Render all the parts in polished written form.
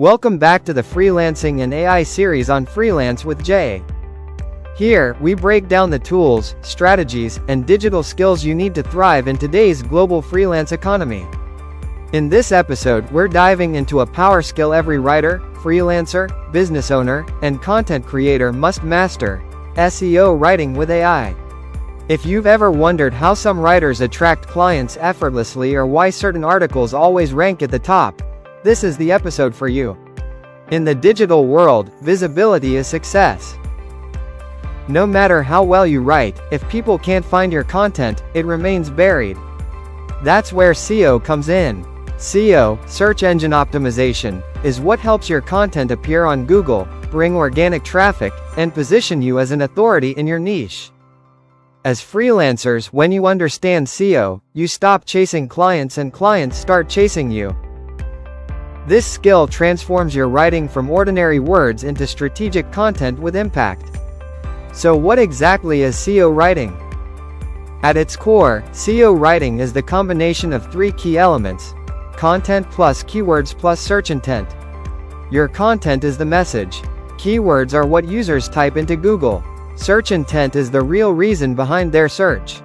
Welcome back to the Freelancing and AI series on Freelance with Jay. Here, we break down the tools, strategies, and digital skills you need to thrive in today's global freelance economy. In this episode, we're diving into a power skill every writer, freelancer, business owner, and content creator must master: SEO writing with AI. If you've ever wondered how some writers attract clients effortlessly or why certain articles always rank at the top, this is the episode for you. In the digital world, visibility is success. No matter how well you write, if people can't find your content, it remains buried. That's where SEO comes in. SEO, search engine optimization, is what helps your content appear on Google, bring organic traffic, and position you as an authority in your niche. As freelancers, when you understand SEO, you stop chasing clients and clients start chasing you. This skill transforms your writing from ordinary words into strategic content with impact. So what exactly is SEO writing? At its core, SEO writing is the combination of three key elements: content plus keywords plus search intent. Your content is the message. Keywords are what users type into Google. Search intent is the real reason behind their search.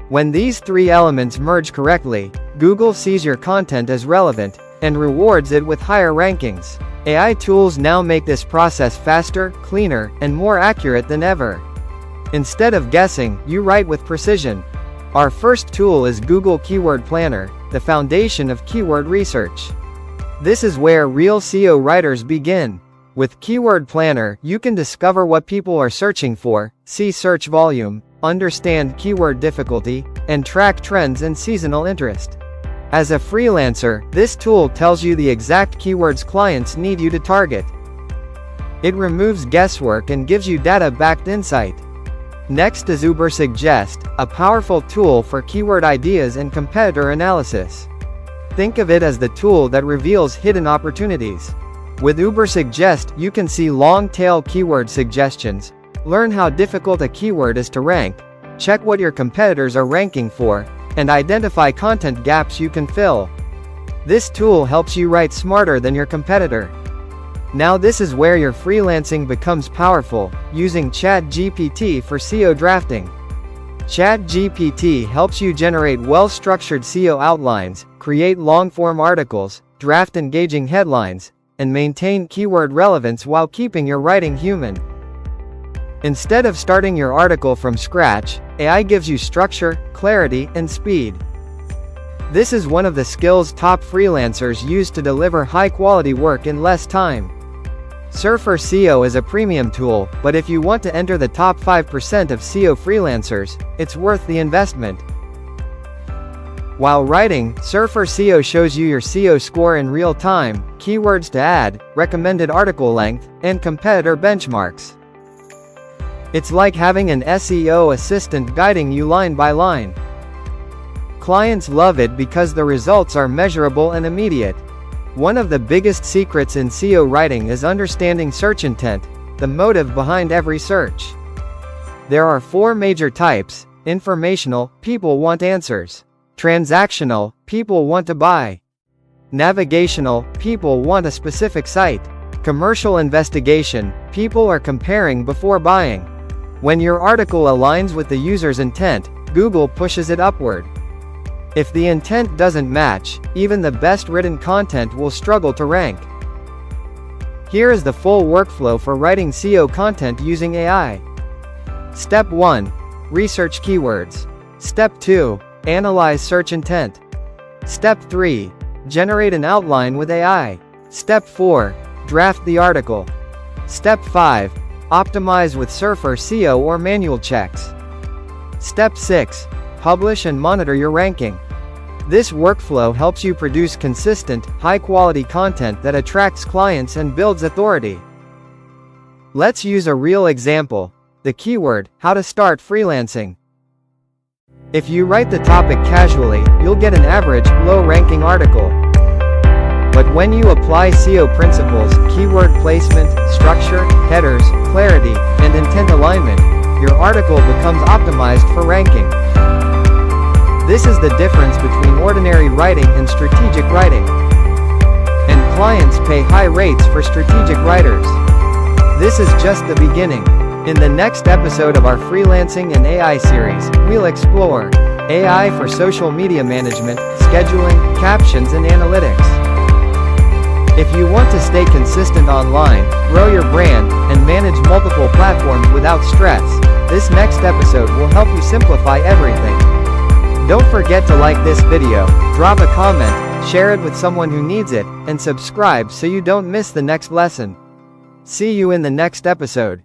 When these three elements merge correctly, Google sees your content as relevant and rewards it with higher rankings. AI tools now make this process faster, cleaner, and more accurate than ever. Instead of guessing, you write with precision. Our first tool is Google Keyword Planner, the foundation of keyword research. This is where real SEO writers begin. With Keyword Planner, you can discover what people are searching for, see search volume, understand keyword difficulty, and track trends and seasonal interest. As a freelancer, this tool tells you the exact keywords clients need you to target. It removes guesswork and gives you data-backed insight. Next is Ubersuggest, a powerful tool for keyword ideas and competitor analysis. Think of it as the tool that reveals hidden opportunities. With Ubersuggest, you can see long-tail keyword suggestions, learn how difficult a keyword is to rank, check what your competitors are ranking for, and identify content gaps you can fill. This tool helps you write smarter than your competitor. Now this is where your freelancing becomes powerful, using ChatGPT for SEO drafting. ChatGPT helps you generate well-structured SEO outlines, create long-form articles, draft engaging headlines, and maintain keyword relevance while keeping your writing human. Instead of starting your article from scratch, AI gives you structure, clarity, and speed. This is one of the skills top freelancers use to deliver high-quality work in less time. SurferSEO is a premium tool, but if you want to enter the top 5% of SEO freelancers, it's worth the investment. While writing, SurferSEO shows you your SEO score in real time, keywords to add, recommended article length, and competitor benchmarks. It's like having an SEO assistant guiding you line by line. Clients love it because the results are measurable and immediate. One of the biggest secrets in SEO writing is understanding search intent, the motive behind every search. There are four major types: informational, people want answers; transactional, people want to buy; navigational, people want a specific site; commercial investigation, people are comparing before buying. When your article aligns with the user's intent, Google pushes it upward. If the intent doesn't match, even the best written content will struggle to rank. Here is the full workflow for writing SEO content using AI. Step 1. Research keywords. Step 2. Analyze search intent. Step 3. Generate an outline with AI. Step 4. Draft the article. Step 5. Optimize with SurferSEO or manual checks. Step 6. Publish and monitor your ranking. This workflow helps you produce consistent, high-quality content that attracts clients and builds authority. Let's use a real example. The keyword, how to start freelancing. If you write the topic casually, you'll get an average, low-ranking article. But when you apply SEO principles, keyword placement, structure, headers, clarity, and intent alignment, your article becomes optimized for ranking. This is the difference between ordinary writing and strategic writing. And clients pay high rates for strategic writers. This is just the beginning. In the next episode of our Freelancing and AI series, we'll explore AI for social media management, scheduling, captions and analytics. If you want to stay consistent online, grow your brand, and manage multiple platforms without stress, this next episode will help you simplify everything. Don't forget to like this video, drop a comment, share it with someone who needs it, and subscribe so you don't miss the next lesson. See you in the next episode.